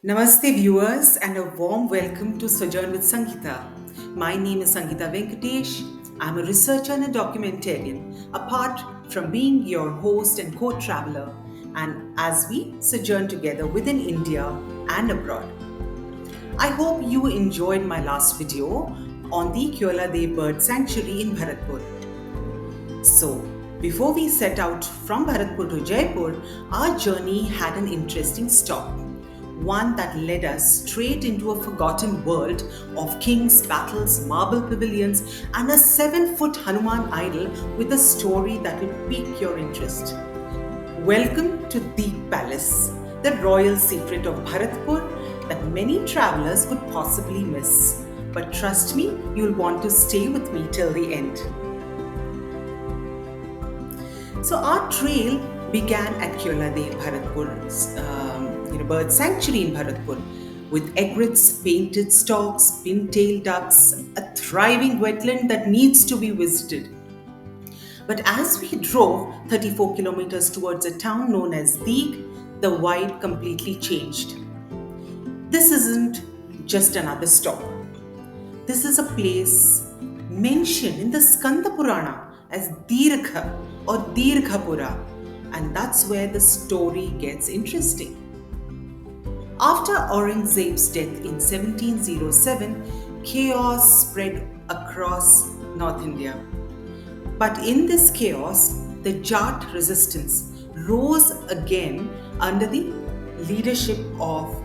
Namaste, viewers, and a warm welcome to Sojourn with Sangeeta. My name is Sangeeta Venkatesh. I'm a researcher and a documentarian, apart from being your host and co traveler, and as we sojourn together within India and abroad. I hope you enjoyed my last video on the Keoladeo Bird Sanctuary in Bharatpur. So, before we set out from Bharatpur to Jaipur, our journey had an interesting stop. One that led us straight into a forgotten world of kings, battles, marble pavilions, and a 7-foot Hanuman idol with a story that will pique your interest. Welcome to Deeg Palace, the royal secret of Bharatpur that many travelers could possibly miss. But trust me, you'll want to stay with me till the end. So our trail began at Keoladeo Bird Sanctuary in Bharatpur, with egrets, painted storks, pin-tailed ducks, a thriving wetland that needs to be visited. But as we drove 34 kilometers towards a town known as Deeg, the vibe completely changed. This isn't just another stop. This is a place mentioned in the Skanda Purana as Dirgha or Dirghapura, and that's where the story gets interesting. After Aurangzeb's death in 1707, chaos spread across North India. But in this chaos, the Jat resistance rose again under the leadership of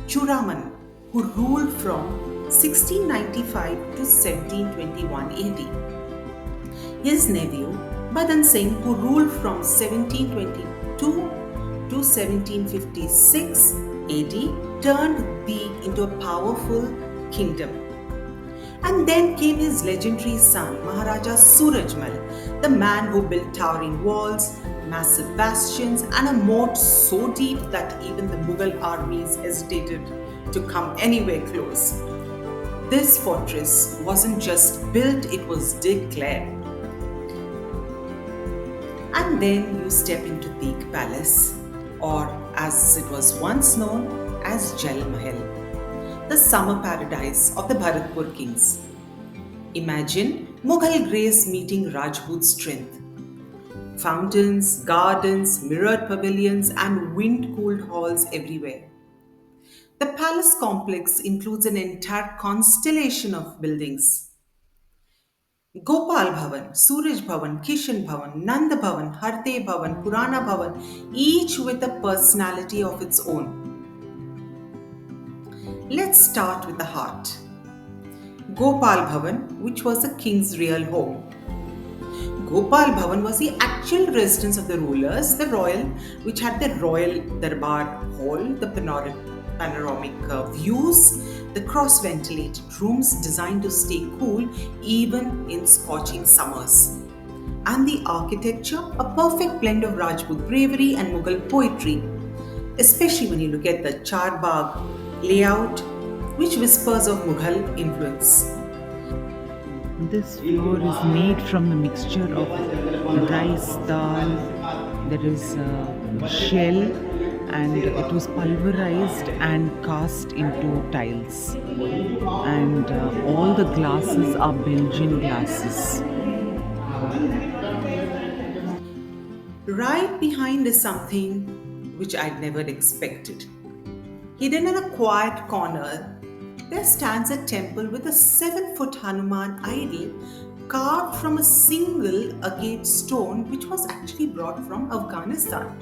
Churaman, who ruled from 1695 to 1721 AD. His nephew, Badan Singh, who ruled from 1722 to 1756 AD, turned Deeg into a powerful kingdom. And then came his legendary son, Maharaja Suraj Mal, the man who built towering walls, massive bastions, and a moat so deep that even the Mughal armies hesitated to come anywhere close. This fortress wasn't just built, it was declared. And then you step into Deeg Palace, or as it was once known as Jal Mahal, the summer paradise of the Bharatpur kings. Imagine Mughal grace meeting Rajput strength. Fountains, gardens, mirrored pavilions, and wind-cooled halls everywhere. The palace complex includes an entire constellation of buildings. Gopal Bhavan, Suraj Bhavan, Kishan Bhavan, Nanda Bhavan, Harde Bhavan, Purana Bhavan, each with a personality of its own. Let's start with the heart. Gopal Bhavan, which was the king's real home. Gopal Bhavan was the actual residence of the rulers, the royal, which had the royal darbar hall, the panoramic views, the cross-ventilated rooms designed to stay cool even in scorching summers. And the architecture, a perfect blend of Rajput bravery and Mughal poetry, especially when you look at the Charbagh layout, which whispers of Mughal influence. This floor is made from the mixture of rice, dal, there is shell, and it was pulverized and cast into tiles. And all the glasses are Belgian glasses. Right behind is something which I'd never expected. Hidden in a quiet corner, there stands a temple with a 7-foot Hanuman idol carved from a single agate stone which was actually brought from Afghanistan.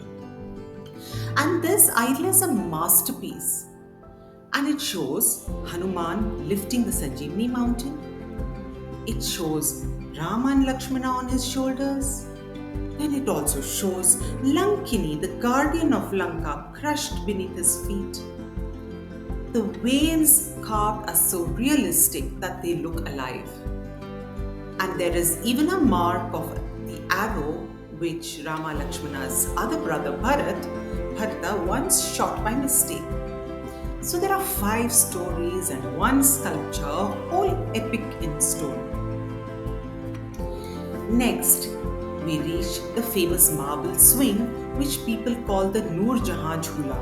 And this idol is a masterpiece. And it shows Hanuman lifting the Sanjeevani mountain. It shows Rama and Lakshmana on his shoulders. Then it also shows Lankini, the guardian of Lanka, crushed beneath his feet. The veins carved are so realistic that they look alive. And there is even a mark of the arrow which Rama Lakshmana's other brother Bharata once shot by mistake. So there are 5 stories and 1 sculpture, whole epic in stone. Next, we reach the famous marble swing which people call the Noor Jahan Jhula.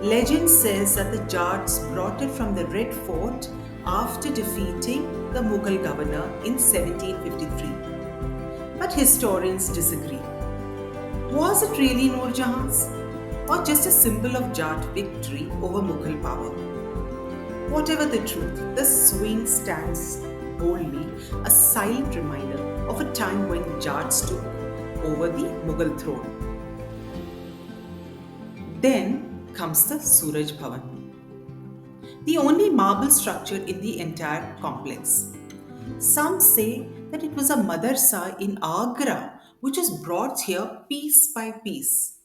Legend says that the Jats brought it from the Red Fort after defeating the Mughal governor in 1753. But historians disagree. Was it really Noor Jahan's? Or just a symbol of Jat victory over Mughal power? Whatever the truth, the swing stands boldly, a silent reminder of a time when Jats took over the Mughal throne. Then comes the Suraj Bhavan, the only marble structure in the entire complex. Some say that it was a madarsa in Agra which was brought here piece by piece.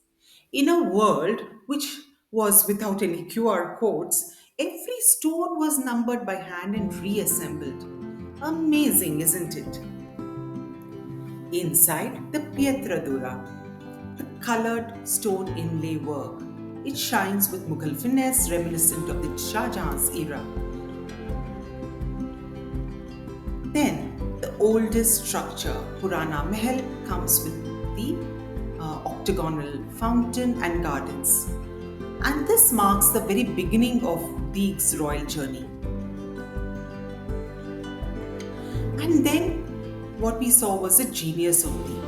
In a world which was without any QR codes, every stone was numbered by hand and reassembled. Amazing, isn't it? Inside the Pietra Dura, the colored stone inlay work. It shines with Mughal finesse reminiscent of the Shah Jahan's era. Then, the oldest structure, Purana Mahal, comes with the octagonal fountain and gardens. And this marks the very beginning of Deeg's royal journey. And then, what we saw was the genius of Deeg.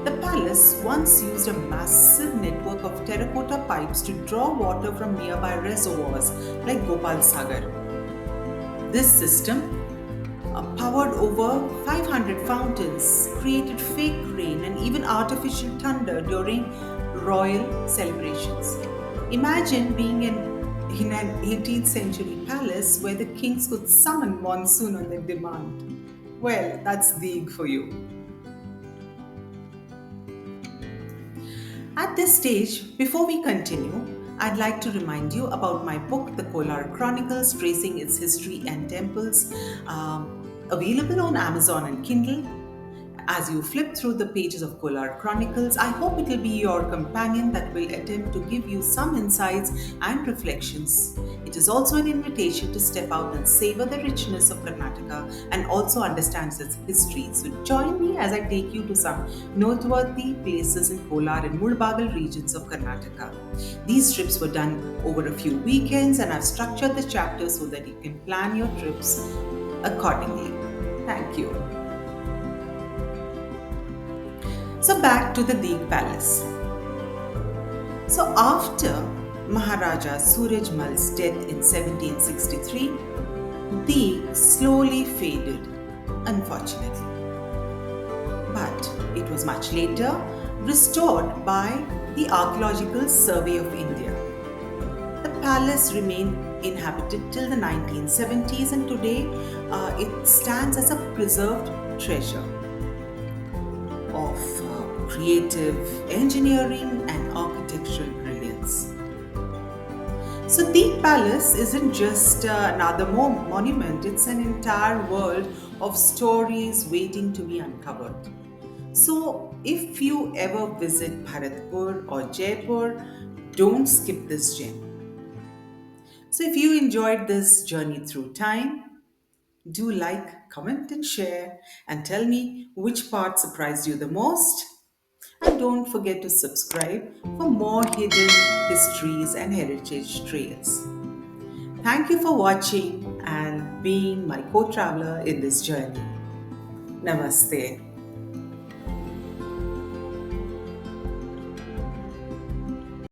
The palace once used a massive network of terracotta pipes to draw water from nearby reservoirs like Gopal Sagar. This system powered over 500 fountains, created fake rain and even artificial thunder during royal celebrations. Imagine being in an 18th century palace where the kings could summon monsoon on their demand. Well, that's Deeg for you. At this stage, before we continue, I'd like to remind you about my book, The Kolar Chronicles, tracing its history and temples, available on Amazon and Kindle. As you flip through the pages of Kolar Chronicles, I hope it will be your companion that will attempt to give you some insights and reflections. It is also an invitation to step out and savor the richness of Karnataka and also understand its history. So join me as I take you to some noteworthy places in Kolar and Mulbagal regions of Karnataka. These trips were done over a few weekends and I've structured the chapters so that you can plan your trips accordingly. Thank you. So back to the Deeg Palace. So after Maharaja Suraj Mal's death in 1763, Deeg slowly faded, unfortunately. But it was much later restored by the Archaeological Survey of India. The palace remained inhabited till the 1970s and today it stands as a preserved treasure of creative engineering and architectural brilliance. So, Deeg Palace isn't just another monument, it's an entire world of stories waiting to be uncovered. So, if you ever visit Bharatpur or Jaipur, don't skip this gem. So, if you enjoyed this journey through time, do like, comment, and share, and tell me which part surprised you the most. And don't forget to subscribe for more hidden histories and heritage trails. Thank you for watching and being my co traveler in this journey. Namaste.